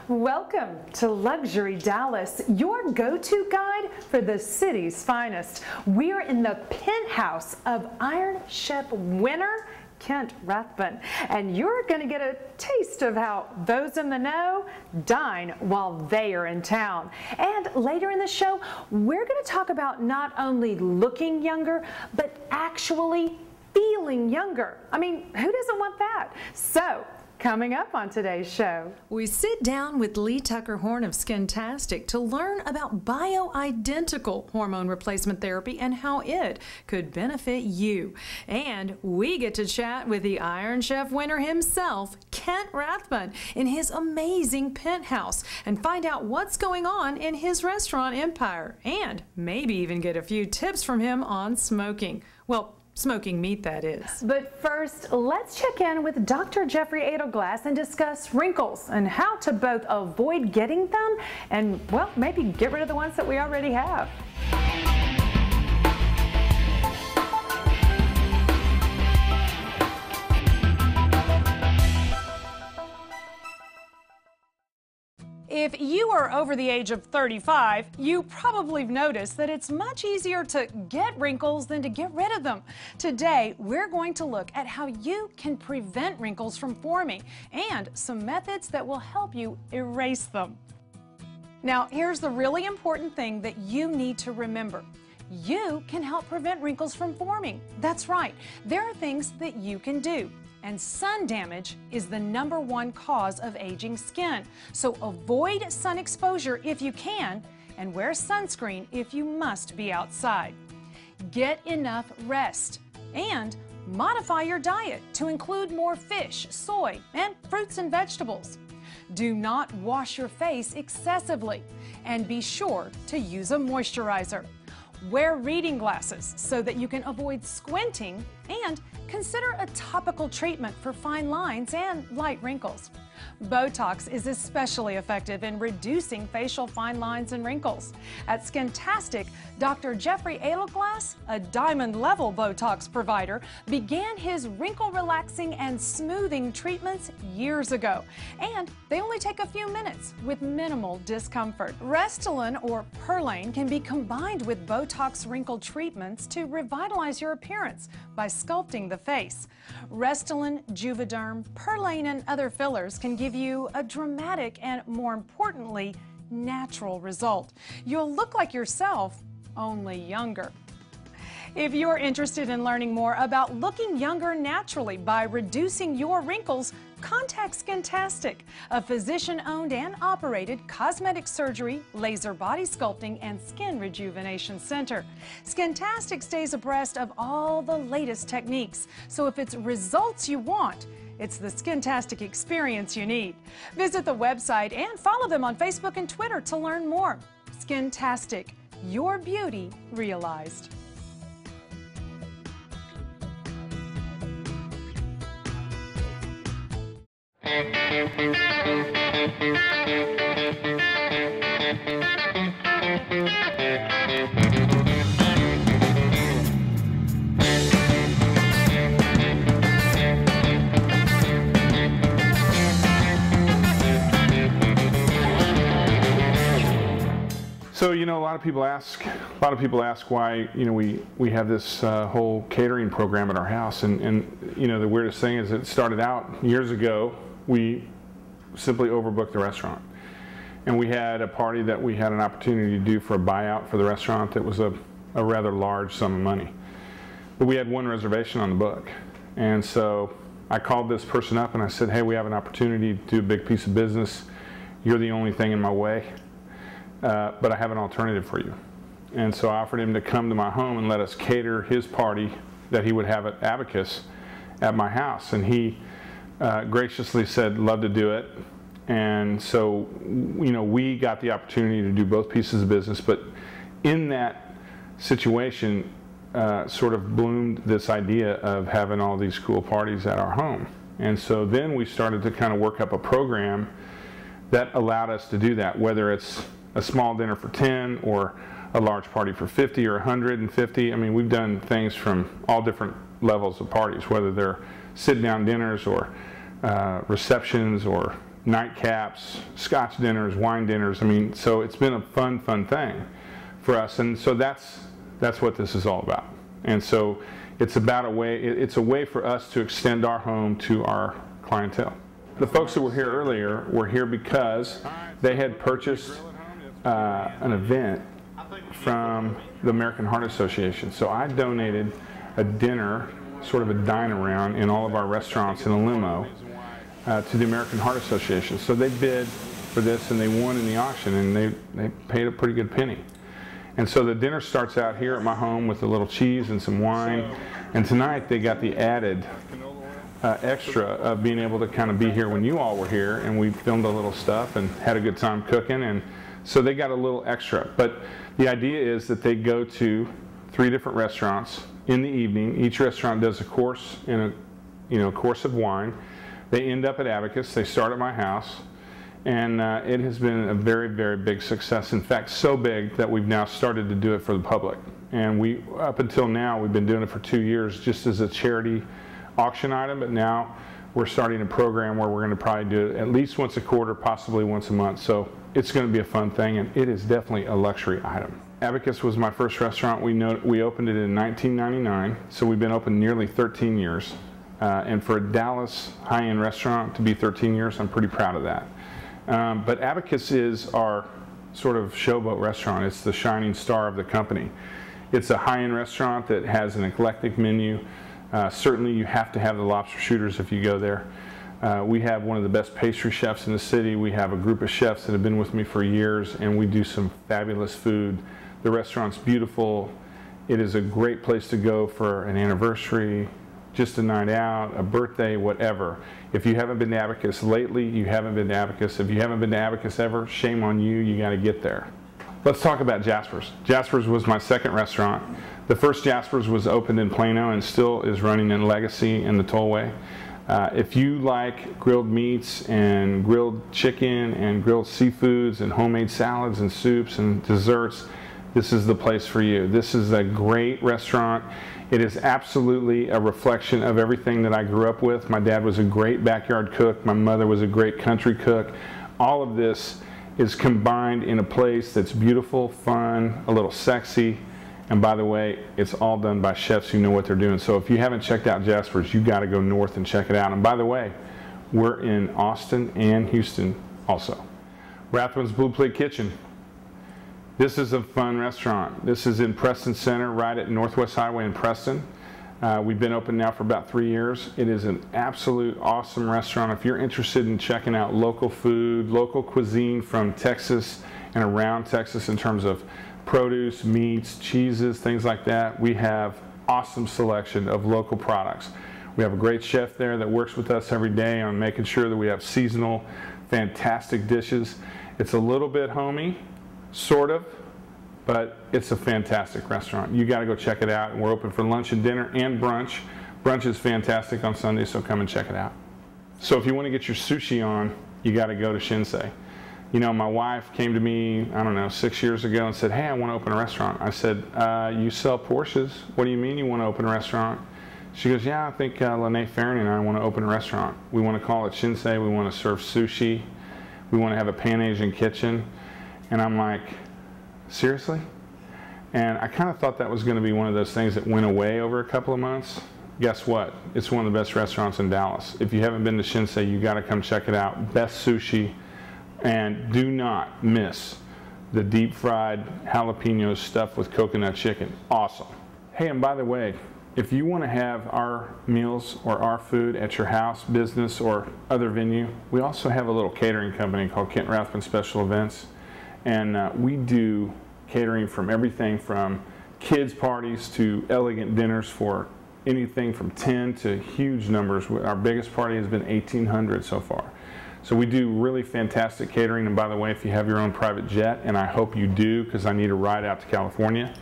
Welcome to Luxury Dallas, your go-to guide for the city's finest. We're in the penthouse of Iron Chef winner Kent Rathbun, and you're going to get a taste of how those in the know dine while they are in town. And later in the show, we're going to talk about not only looking younger, but actually feeling younger. I mean, who doesn't want that? So, coming up on today's show, we sit down with Lee Tucker Horne of Skintastic to learn about bioidentical hormone replacement therapy and how it could benefit you. And we get to chat with the Iron Chef winner himself, Kent Rathbun, in his amazing penthouse and find out what's going on in his restaurant empire and maybe even get a few tips from him on smoking. Well, smoking meat, that is. But first, let's check in with Dr. Jeffrey Adelglass and discuss wrinkles and how to both avoid getting them and, well, maybe get rid of the ones that we already have. If you are over the age of 35, you probably noticed that it's much easier to get wrinkles than to get rid of them. Today, we're going to look at how you can prevent wrinkles from forming and some methods that will help you erase them. Now, here's the really important thing that you need to remember. You can help prevent wrinkles from forming. That's right. There are things that you can do. And sun damage is the #1 cause of aging skin. So avoid sun exposure if you can, and wear sunscreen if you must be outside. Get enough rest, and modify your diet to include more fish, soy, and fruits and vegetables. Do not wash your face excessively, and be sure to use a moisturizer. Wear reading glasses so that you can avoid squinting, and consider a topical treatment for fine lines and light wrinkles. Botox is especially effective in reducing facial fine lines and wrinkles. At Skintastic, Dr. Jeffrey Adelglass, a diamond-level Botox provider, began his wrinkle-relaxing and smoothing treatments years ago. And they only take a few minutes with minimal discomfort. Restylane or Perlane can be combined with Botox wrinkle treatments to revitalize your appearance by sculpting the face. Restylane, Juvederm, Perlane, and other fillers can give you a dramatic and, more importantly, natural result. You'll look like yourself, only younger. If you're interested in learning more about looking younger naturally by reducing your wrinkles, contact Skintastic, a physician-owned and operated cosmetic surgery, laser body sculpting, and skin rejuvenation center. Skintastic stays abreast of all the latest techniques, so if it's results you want, it's the Skintastic experience you need. Visit the website and follow them on Facebook and Twitter to learn more. Skintastic, your beauty realized. So, a lot of people ask why, we have this whole catering program at our house, and the weirdest thing is it started out years ago. We simply overbooked the restaurant, and we had a party that we had an opportunity to do for a buyout for the restaurant that was a rather large sum of money, but we had one reservation on the book. And so I called this person up and I said, hey, we have an opportunity to do a big piece of business. You're the only thing in my way. But I have an alternative for you. And so I offered him to come to my home and let us cater his party that he would have at Abacus at my house. And he graciously said, love to do it. And so, we got the opportunity to do both pieces of business. But in that situation, sort of bloomed this idea of having all these cool parties at our home. And so then we started to kind of work up a program that allowed us to do that, whether it's a small dinner for 10 or a large party for 50 or 150. I mean, we've done things from all different levels of parties, whether they're sit-down dinners or receptions or nightcaps, Scotch dinners, wine dinners. I mean, so it's been a fun thing for us, and so that's what this is all about. And so it's about it's a way for us to extend our home to our clientele. The folks that were here earlier were here because they had purchased an event from the American Heart Association. So I donated a dinner, sort of a dine around in all of our restaurants in a limo to the American Heart Association. So they bid for this and they won in the auction, and they paid a pretty good penny. And so the dinner starts out here at my home with a little cheese and some wine, and tonight they got the added extra of being able to kind of be here when you all were here, and we filmed a little stuff and had a good time cooking, and so they got a little extra. But the idea is that they go to 3 different restaurants in the evening. Each restaurant does a course and a course of wine. They end up at Abacus. They start at my house, and it has been a very, very big success. In fact, so big that we've now started to do it for the public. And up until now, we've been doing it for 2 years just as a charity auction item, but now we're starting a program where we're going to probably do it at least once a quarter, possibly once a month. So it's going to be a fun thing, and it is definitely a luxury item. Abacus was my first restaurant. We opened it in 1999, so we've been open nearly 13 years. And for a Dallas high-end restaurant to be 13 years, I'm pretty proud of that. But Abacus is our sort of showboat restaurant. It's the shining star of the company. It's a high-end restaurant that has an eclectic menu. Certainly you have to have the lobster shooters if you go there. We have one of the best pastry chefs in the city. We have a group of chefs that have been with me for years, and we do some fabulous food. The restaurant's beautiful. It is a great place to go for an anniversary, just a night out, a birthday, whatever. If you haven't been to Abacus lately, you haven't been to Abacus. If you haven't been to Abacus ever, shame on you, you gotta get there. Let's talk about Jasper's. Jasper's was my second restaurant. The first Jasper's was opened in Plano and still is running in Legacy in the Tollway. If you like grilled meats and grilled chicken and grilled seafoods and homemade salads and soups and desserts, this is the place for you. This is a great restaurant. It is absolutely a reflection of everything that I grew up with. My dad was a great backyard cook. My mother was a great country cook. All of this is combined in a place that's beautiful, fun, a little sexy, and by the way, it's all done by chefs who know what they're doing. So if you haven't checked out Jasper's, you got to go north and check it out. And by the way, we're in Austin and Houston also. Rathbun's Blue Plate Kitchen. This is a fun restaurant. This is in Preston Center, right at Northwest Highway in Preston. We've been open now for about 3 years. It is an absolute awesome restaurant. If you're interested in checking out local food, local cuisine from Texas and around Texas in terms of produce, meats, cheeses, things like that, we have awesome selection of local products. We have a great chef there that works with us every day on making sure that we have seasonal, fantastic dishes. It's a little bit homey, sort of, but it's a fantastic restaurant. You got to go check it out. We're open for lunch and dinner and brunch. Brunch is fantastic on Sunday, so come and check it out. So if you want to get your sushi on, you got to go to Shinsei. You know, my wife came to me, I don't know, 6 years ago and said, hey, I want to open a restaurant. I said, you sell Porsches? What do you mean you want to open a restaurant? She goes, yeah, I think Lene Farron and I want to open a restaurant. We want to call it Shinsei. We want to serve sushi. We want to have a Pan-Asian kitchen. And I'm like, seriously? And I kind of thought that was going to be one of those things that went away over a couple of months. Guess what? It's one of the best restaurants in Dallas. If you haven't been to Shinsei, you got to come check it out. Best sushi. And do not miss the deep fried jalapeno stuffed with coconut chicken. Awesome. Hey, and by the way, if you want to have our meals or our food at your house, business, or other venue, we also have a little catering company called Kent Rathbun Special Events. And we do catering from everything from kids' parties to elegant dinners for anything from 10 to huge numbers. Our biggest party has been 1,800 so far. So we do really fantastic catering. And by the way, if you have your own private jet, and I hope you do because I need a ride out to California,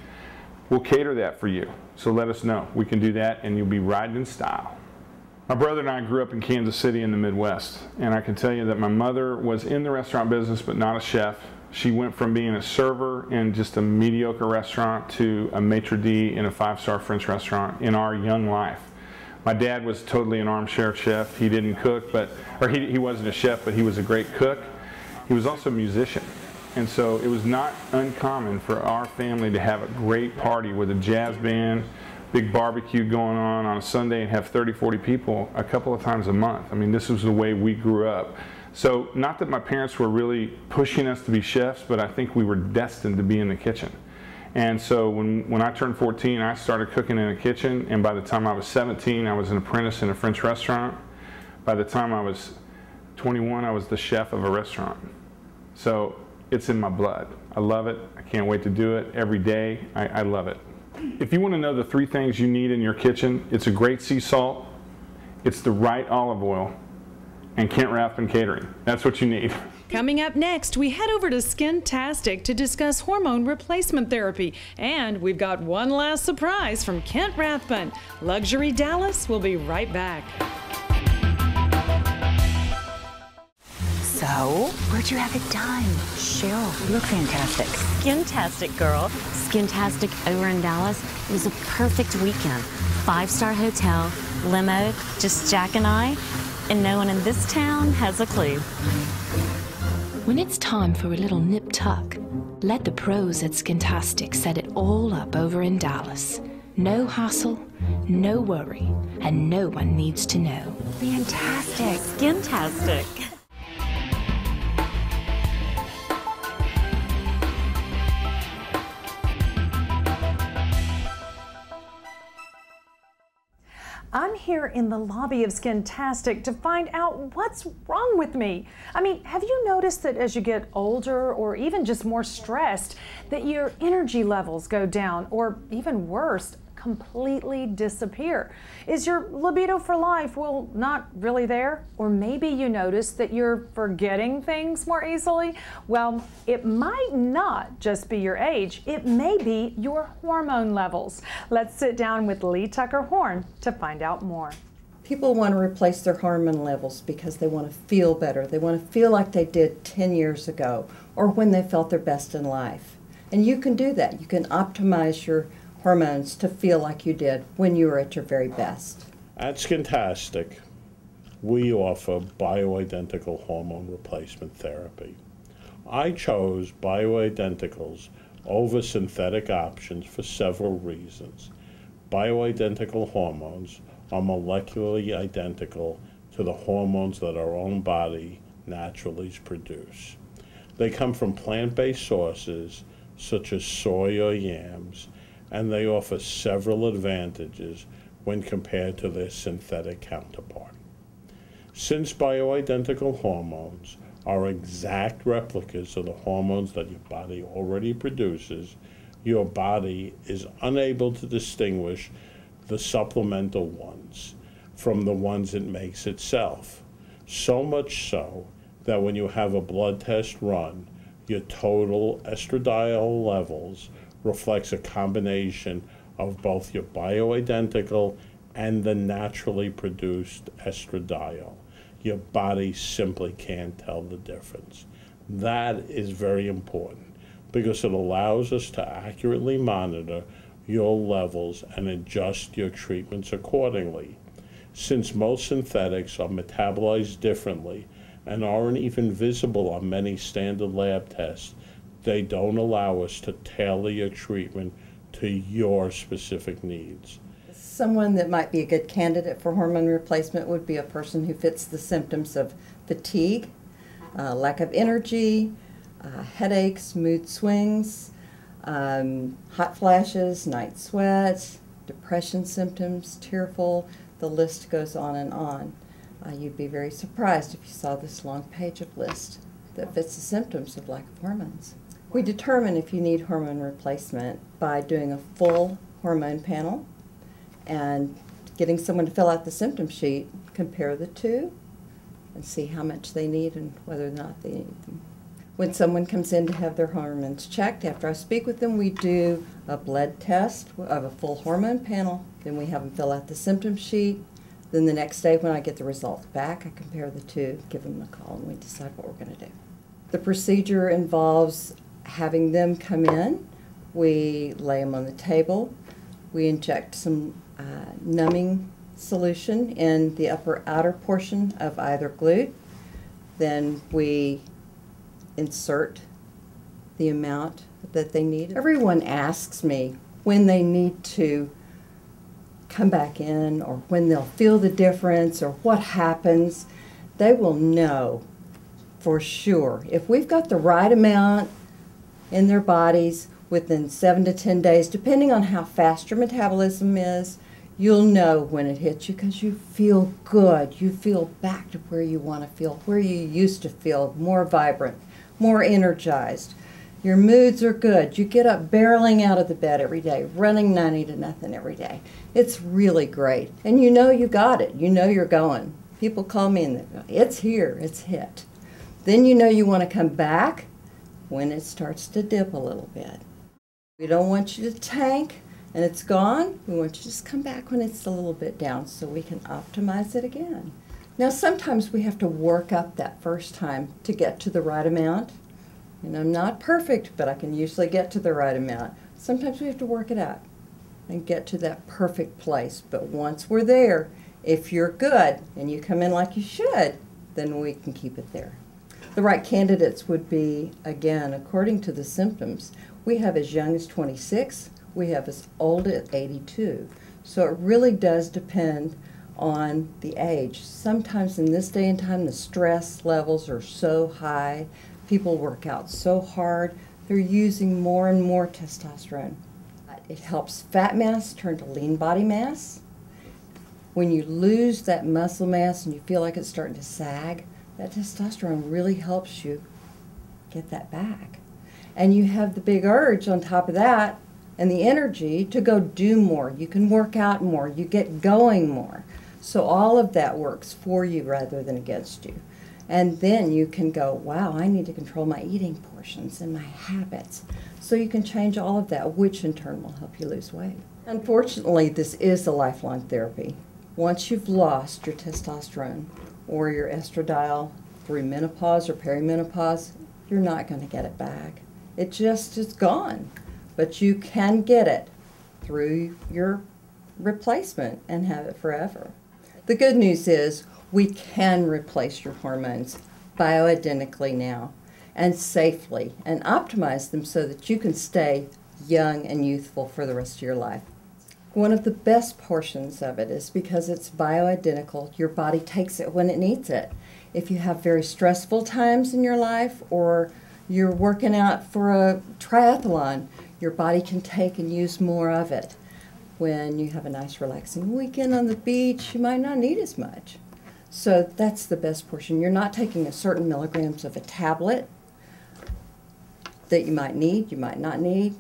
we'll cater that for you. So let us know. We can do that and you'll be riding in style. My brother and I grew up in Kansas City in the Midwest. And I can tell you that my mother was in the restaurant business but not a chef. She went from being a server in just a mediocre restaurant to a maitre d' in a 5-star French restaurant in our young life. My dad was totally an armchair chef. He didn't cook, or he wasn't a chef, but he was a great cook. He was also a musician. And so it was not uncommon for our family to have a great party with a jazz band, big barbecue going on a Sunday, and have 30, 40 people a couple of times a month. I mean, this was the way we grew up. So not that my parents were really pushing us to be chefs, but I think we were destined to be in the kitchen. And so when I turned 14, I started cooking in the kitchen, and by the time I was 17, I was an apprentice in a French restaurant. By the time I was 21, I was the chef of a restaurant. So it's in my blood. I love it. I can't wait to do it every day. I love it. If you want to know the 3 things you need in your kitchen, it's a great sea salt, it's the right olive oil, and Kent Rathbun catering. That's what you need. Coming up next, we head over to Skintastic to discuss hormone replacement therapy. And we've got one last surprise from Kent Rathbun. Luxury Dallas will be right back. So, where'd you have it done? Cheryl, you look fantastic. Skintastic, girl. Skintastic over in Dallas. It was a perfect weekend. 5-star hotel, limo, just Jack and I, and no one in this town has a clue. When it's time for a little nip tuck, let the pros at Skintastic set it all up over in Dallas. No hassle, no worry, and no one needs to know. Fantastic. Skintastic. I'm here in the lobby of Skintastic to find out what's wrong with me. I mean, have you noticed that as you get older or even just more stressed, that your energy levels go down, or even worse, completely disappear? Is your libido for life, well, not really there? Or maybe you notice that you're forgetting things more easily? Well, it might not just be your age, it may be your hormone levels. Let's sit down with Lee Tucker Horne to find out more. People want to replace their hormone levels because they want to feel better. They want to feel like they did 10 years ago or when they felt their best in life. And you can do that. You can optimize your hormones to feel like you did when you were at your very best. At Skintastic, we offer bioidentical hormone replacement therapy. I chose bioidenticals over synthetic options for several reasons. Bioidentical hormones are molecularly identical to the hormones that our own body naturally produce. They come from plant-based sources such as soy or yams, and they offer several advantages when compared to their synthetic counterpart. Since bioidentical hormones are exact replicas of the hormones that your body already produces, your body is unable to distinguish the supplemental ones from the ones it makes itself. So much so that when you have a blood test run, your total estradiol levels reflects a combination of both your bioidentical and the naturally produced estradiol. Your body simply can't tell the difference. That is very important because it allows us to accurately monitor your levels and adjust your treatments accordingly. Since most synthetics are metabolized differently and aren't even visible on many standard lab tests, they don't allow us to tailor your treatment to your specific needs. Someone that might be a good candidate for hormone replacement would be a person who fits the symptoms of fatigue, lack of energy, headaches, mood swings, hot flashes, night sweats, depression symptoms, tearful. The list goes on and on. You'd be very surprised if you saw this long page of list that fits the symptoms of lack of hormones. We determine if you need hormone replacement by doing a full hormone panel and getting someone to fill out the symptom sheet, compare the two, and see how much they need and whether or not they need them. When someone comes in to have their hormones checked, after I speak with them, we do a blood test of a full hormone panel. Then we have them fill out the symptom sheet. Then the next day when I get the results back, I compare the two, give them a call, and we decide what we're going to do. The procedure involves having them come in. We lay them on the table. We inject some numbing solution in the upper outer portion of either glute. Then we insert the amount that they need. Everyone asks me when they need to come back in or when they'll feel the difference or what happens. They will know for sure. If we've got the right amount in their bodies within 7 to 10 days, depending on how fast your metabolism is, you'll know when it hits you because you feel good. You feel back to where you want to feel, where you used to feel, more vibrant, more energized. Your moods are good. You get up barreling out of the bed every day, running 90 to nothing every day. It's really great. And you know you got it. You know you're going. People call me and they go, it's here, it's hit. Then you know you want to come back when it starts to dip a little bit. We don't want you to tank and it's gone. We want you to just come back when it's a little bit down so we can optimize it again. Now sometimes we have to work up that first time to get to the right amount. And I'm not perfect, but I can usually get to the right amount. Sometimes we have to work it up and get to that perfect place. But once we're there, if you're good and you come in like you should, then we can keep it there. The right candidates would be, again, according to the symptoms. We have as young as 26, we have as old as 82. So it really does depend on the age. Sometimes in this day and time, the stress levels are so high, people work out so hard, they're using more and more testosterone. It helps fat mass turn to lean body mass. When you lose that muscle mass and you feel like it's starting to sag, that testosterone really helps you get that back. And you have the big urge on top of that and the energy to go do more. You can work out more. You get going more. So all of that works for you rather than against you. And then you can go, wow, I need to control my eating portions and my habits. So you can change all of that, which in turn will help you lose weight. Unfortunately, this is a lifelong therapy. Once you've lost your testosterone or your estradiol through menopause or perimenopause, you're not going to get it back. It just is gone. But you can get it through your replacement and have it forever. The good news is we can replace your hormones bioidentically now and safely and optimize them so that you can stay young and youthful for the rest of your life. One of the best portions of it is because it's bioidentical. Your body takes it when it needs it. If you have very stressful times in your life or you're working out for a triathlon, your body can take and use more of it. When you have a nice relaxing weekend on the beach, you might not need as much. So that's the best portion. You're not taking a certain milligrams of a tablet that you might need, you might not need.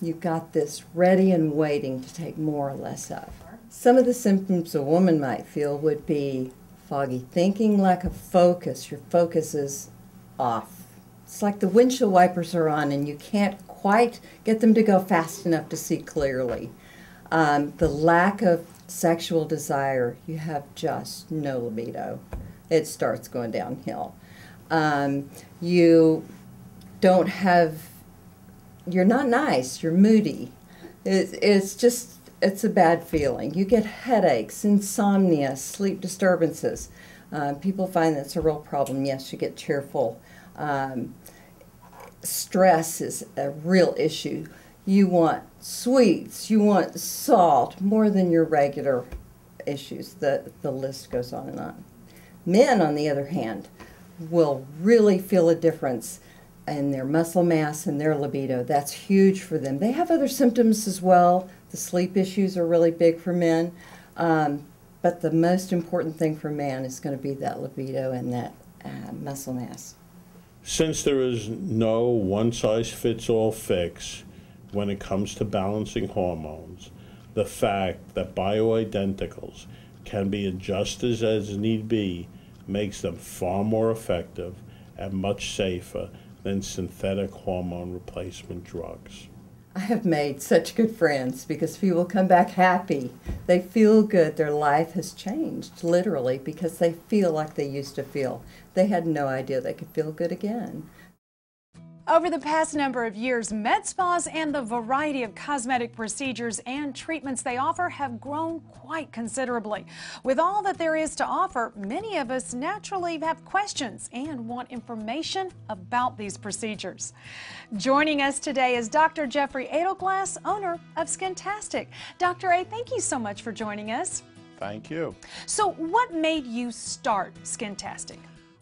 You've got this ready and waiting to take more or less of. Some of the symptoms a woman might feel would be foggy thinking, lack of focus. Your focus is off. It's like the windshield wipers are on and you can't quite get them to go fast enough to see clearly. The lack of sexual desire, you have just no libido. It starts going downhill. You don't have, you're not nice, you're moody. It's a bad feeling. You get headaches, insomnia, sleep disturbances. People find that's a real problem. Yes, you get cheerful. Stress is a real issue. You want sweets, you want salt, more than your regular issues. The list goes on and on. Men, on the other hand, will really feel a difference in their muscle mass and their libido. That's huge for them. They have other symptoms as well. The sleep issues are really big for men. But the most important thing for man is going to be that libido and that muscle mass. Since there is no one-size-fits-all fix when it comes to balancing hormones, the fact that bioidenticals can be adjusted as need be makes them far more effective and much safer than synthetic hormone replacement drugs. I have made such good friends because people come back happy. They feel good. Their life has changed, literally, because they feel like they used to feel. They had no idea they could feel good again. Over the past number of years, med spas and the variety of cosmetic procedures and treatments they offer have grown quite considerably. With all that there is to offer, many of us naturally have questions and want information about these procedures. Joining us today is Dr. Jeffrey Adelglass, owner of Skintastic. Dr. A, thank you so much for joining us. Thank you. So what made you start Skintastic?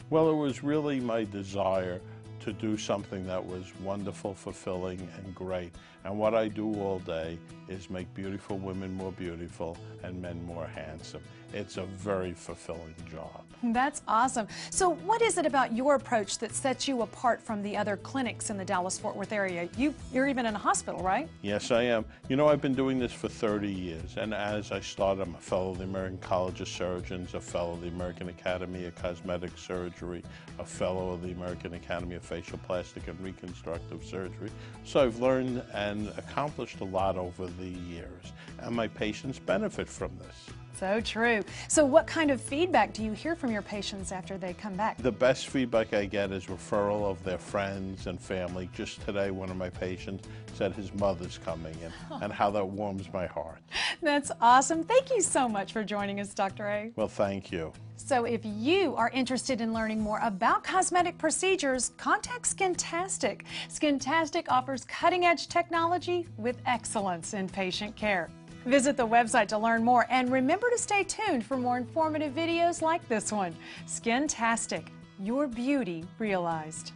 Well, it was really my desire to do something that was wonderful, fulfilling, and great. And what I do all day is make beautiful women more beautiful and men more handsome. It's a very fulfilling job. That's awesome. So what is it about your approach that sets you apart from the other clinics in the Dallas-Fort Worth area? You're even in a hospital, right? Yes, I am. You know, I've been doing this for 30 years, and as I started, I'm a fellow of the American College of Surgeons, a fellow of the American Academy of Cosmetic Surgery, a fellow of the American Academy of Facial Plastic and Reconstructive Surgery. So I've learned and accomplished a lot over the years, and my patients benefit from this. So true. So what kind of feedback do you hear from your patients after they come back? The best feedback I get is referral of their friends and family. Just today, one of my patients said his mother's coming in, and how that warms my heart. That's awesome. Thank you so much for joining us, Dr. A. Well, thank you. So if you are interested in learning more about cosmetic procedures, contact Skintastic. Skintastic offers cutting-edge technology with excellence in patient care. Visit the website to learn more, and remember to stay tuned for more informative videos like this one. Skintastic, your beauty realized.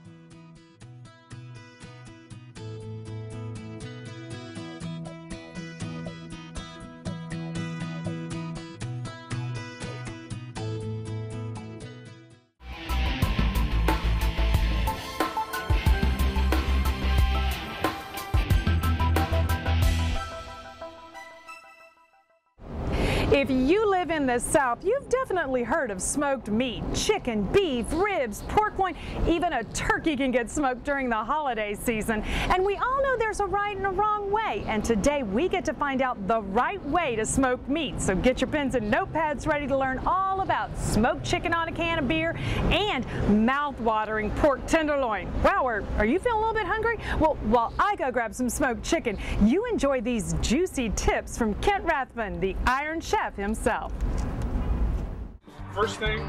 If you live in the South, you've definitely heard of smoked meat. Chicken, beef, ribs, pork loin, even a turkey can get smoked during the holiday season. And we all know there's a right and a wrong way. And today we get to find out the right way to smoke meat. So get your pens and notepads ready to learn all about smoked chicken on a can of beer and mouth-watering pork tenderloin. Wow, are you feeling a little bit hungry? Well, while I go grab some smoked chicken, you enjoy these juicy tips from Kent Rathbun, the Iron Chef himself. First thing,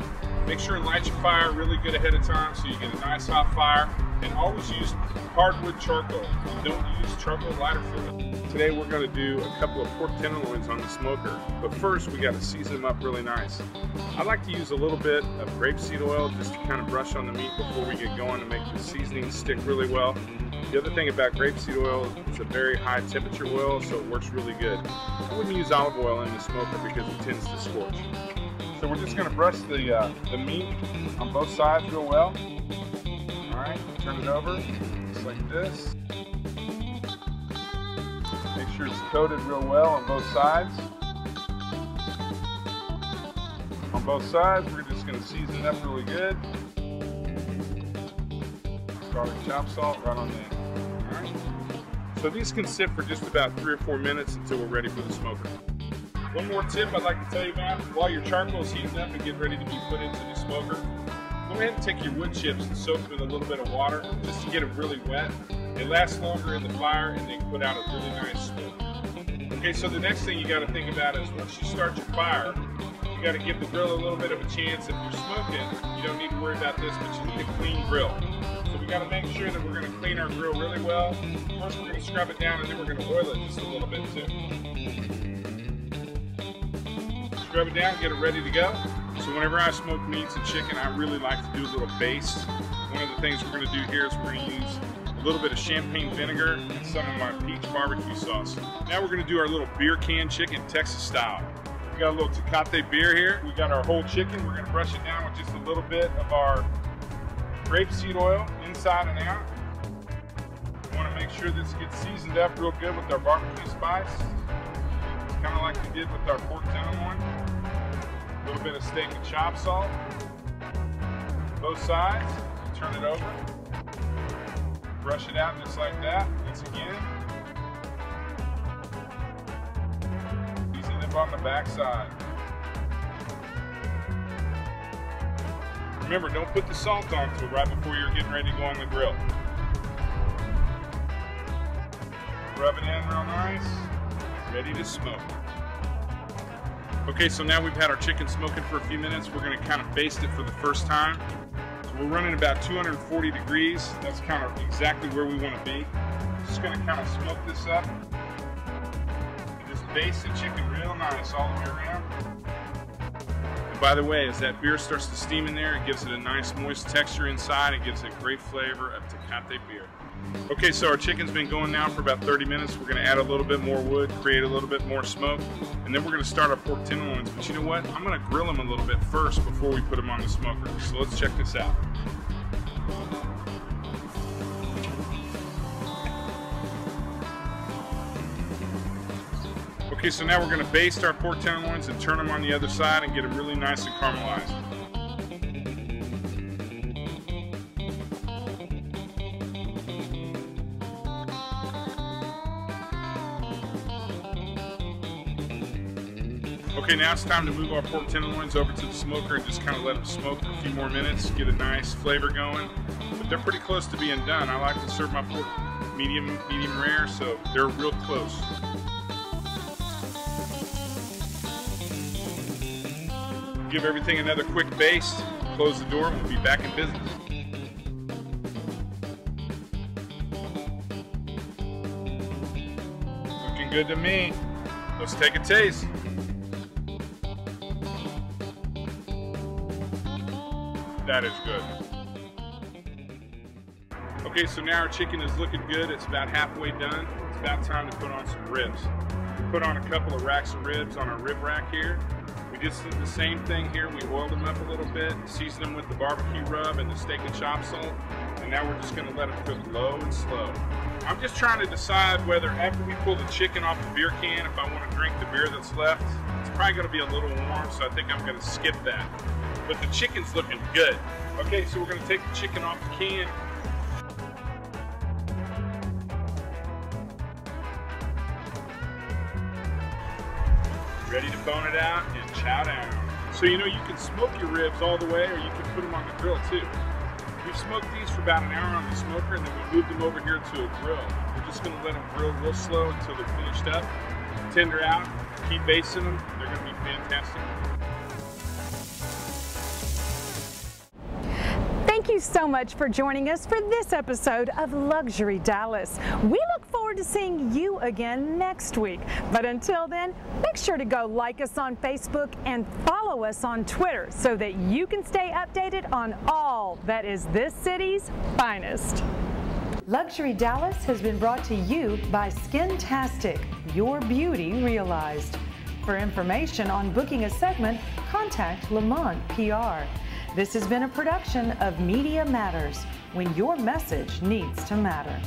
make sure and light your fire really good ahead of time so you get a nice hot fire, and always use hardwood charcoal. Don't use charcoal lighter fluid. Today we're going to do a couple of pork tenderloins on the smoker, but first we got to season them up really nice. I like to use a little bit of grapeseed oil just to kind of brush on the meat before we get going to make the seasoning stick really well. The other thing about grapeseed oil, it's a very high temperature oil, so it works really good. I wouldn't use olive oil in the smoker because it tends to scorch. So we're just going to brush the meat on both sides real well. Alright, turn it over, just like this. Make sure it's coated real well on both sides. On both sides, we're just going to season it up really good. Garlic chopped salt right on there. Alright. So these can sit for just about 3 or 4 minutes until we're ready for the smoker. One more tip I'd like to tell you about, while your charcoal is heating up and getting ready to be put into the smoker, go ahead and take your wood chips and soak them in a little bit of water just to get them really wet. They last longer in the fire and they put out a really nice smoke. Okay, so the next thing you got to think about is once you start your fire, you got to give the grill a little bit of a chance. If you're smoking, you don't need to worry about this, but you need a clean grill. So we got to make sure that we're going to clean our grill really well. First we're going to scrub it down and then we're going to oil it just a little bit too. Scrub it down, get it ready to go. So whenever I smoke meats and chicken, I really like to do a little base. One of the things we're going to do here is we're going to use a little bit of champagne vinegar and some of my peach barbecue sauce. Now we're going to do our little beer can chicken, Texas style. We got a little Tecate beer here. We got our whole chicken. We're going to brush it down with just a little bit of our grapeseed oil inside and out. We want to make sure this gets seasoned up real good with our barbecue spice. It's kind of like we did with our pork tenderloin. A little bit of steak and chop salt. Both sides. Turn it over. Brush it out just like that. Once again. Season it on the back side. Remember, don't put the salt onto it right before you're getting ready to go on the grill. rub it in real nice, ready to smoke. Okay, so now we've had our chicken smoking for a few minutes. We're gonna kind of baste it for the first time. So we're running about 240 degrees. That's kind of exactly where we wanna be. Just gonna kind of smoke this up. And just baste the chicken real nice all the way around. And by the way, as that beer starts to steam in there, it gives it a nice moist texture inside. It gives it great flavor of Tecate beer. Okay, so our chicken's been going now for about 30 minutes. We're gonna add a little bit more wood, create a little bit more smoke, and then we're gonna start our pork tenderloins. But you know what? I'm gonna grill them a little bit first before we put them on the smoker. So let's check this out. Okay, so now we're gonna baste our pork tenderloins and turn them on the other side and get them really nice and caramelized. Okay, now it's time to move our pork tenderloins over to the smoker and just kind of let them smoke for a few more minutes, get a nice flavor going. But they're pretty close to being done. I like to serve my pork medium rare, so they're real close. Give everything another quick baste, close the door, and we'll be back in business. Looking good to me. Let's take a taste. That is good. Okay, so now our chicken is looking good. It's about halfway done. It's about time to put on some ribs. Put on a couple of racks of ribs on our rib rack here. We just did the same thing here. We oiled them up a little bit, seasoned them with the barbecue rub and the steak and chop salt, and now we're just gonna let them cook low and slow. I'm just trying to decide whether after we pull the chicken off the beer can, if I wanna drink the beer that's left. It's probably gonna be a little warm, so I think I'm gonna skip that. But the chicken's looking good. Okay, so we're gonna take the chicken off the can. Ready to bone it out and chow down. So you know you can smoke your ribs all the way, or you can put them on the grill too. We've smoked these for about an hour on the smoker, and then we moved them over here to a grill. We're just gonna let them grill real slow until they're finished up. Tender out, keep basting them. They're gonna be fantastic. Thank you so much for joining us for this episode of Luxury Dallas. We look forward to seeing you again next week. But until then, make sure to go like us on Facebook and follow us on Twitter so that you can stay updated on all that is this city's finest. Luxury Dallas has been brought to you by Skintastic, your beauty realized. For information on booking a segment, contact Lamont PR. This has been a production of Media Matters, when your message needs to matter.